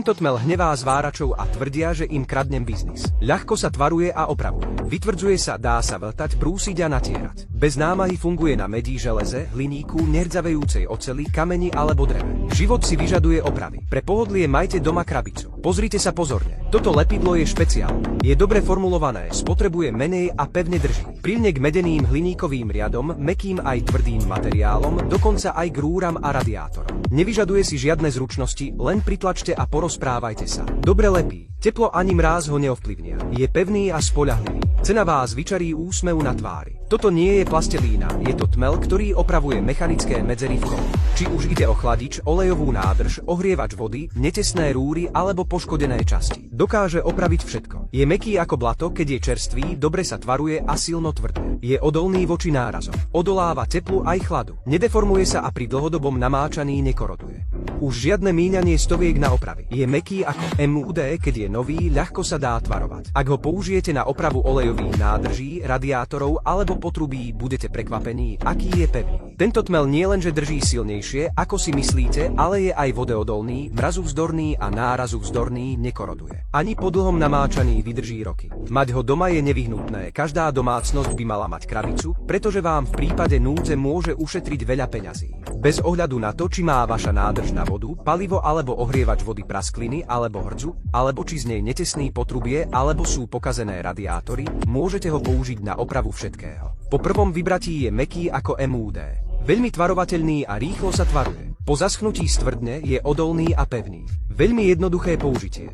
Tento tmel hnevá zváračov a tvrdia, že im kradnem biznis. Ľahko sa tvaruje a opravuje. Vytvrdzuje sa, dá sa vltať, brúsiť a natierať. Bez námahy funguje na medí, železe, hliníku, nerdzavejúcej oceli, kameni alebo dreve. Život si vyžaduje opravy. Pre pohodlie majte doma krabicu. Pozrite sa pozorne. Toto lepidlo je špeciálne. Je dobre formulované, spotrebuje menej a pevne drží. Prilne k medeným hliníkovým riadom, mäkkým aj tvrdým materiálom, dokonca aj k rúram a radiátorom. Nevyžaduje si žiadne zručnosti, len pritlačte a porozprávajte sa. Dobre lepí. Teplo ani mráz ho neovplyvnia. Je pevný a spoľahlivý. Cena vás vyčarí úsmev na tvári. Toto nie je plastelína, je to tmel, ktorý opravuje mechanické medzery v kole. Či už ide o chladič, olejovú nádrž, ohrievač vody, netesné rúry alebo poškodené časti. Dokáže opraviť všetko. Je mäkký ako blato, keď je čerstvý, dobre sa tvaruje a silno tvrdé. Je odolný voči nárazom. Odoláva teplu aj chladu. Nedeformuje sa a pri dlhodobom namáčaní nekoroduje. Už žiadne míňanie stoviek na opravy. Je mäkký ako MUD, keď je nový, ľahko sa dá tvarovať. Ak ho použijete na opravu olejových nádrží, radiátorov alebo potrubí, budete prekvapení, aký je pevný. Tento tmel nie lenže drží silnejšie, ako si myslíte, ale je aj vodeodolný, mrazuvzdorný a nárazuvzdorný, nekoroduje. Ani po dlhom namáčaní vydrží roky. Mať ho doma je nevyhnutné. Každá domácnosť by mala mať krabicu, pretože vám v prípade núdze môže ušetriť veľa peňazí. Bez ohľadu na to, či má vaša nádrž na vodu, palivo alebo ohrievač vody praskliny alebo hrdzu, alebo či z nej netesný potrubie alebo sú pokazené radiátory, môžete ho použiť na opravu všetkého. Po prvom vybratí je mäkký ako MUD. Veľmi tvarovateľný a rýchlo sa tvaruje. Po zaschnutí stvrdne je odolný a pevný. Veľmi jednoduché použitie.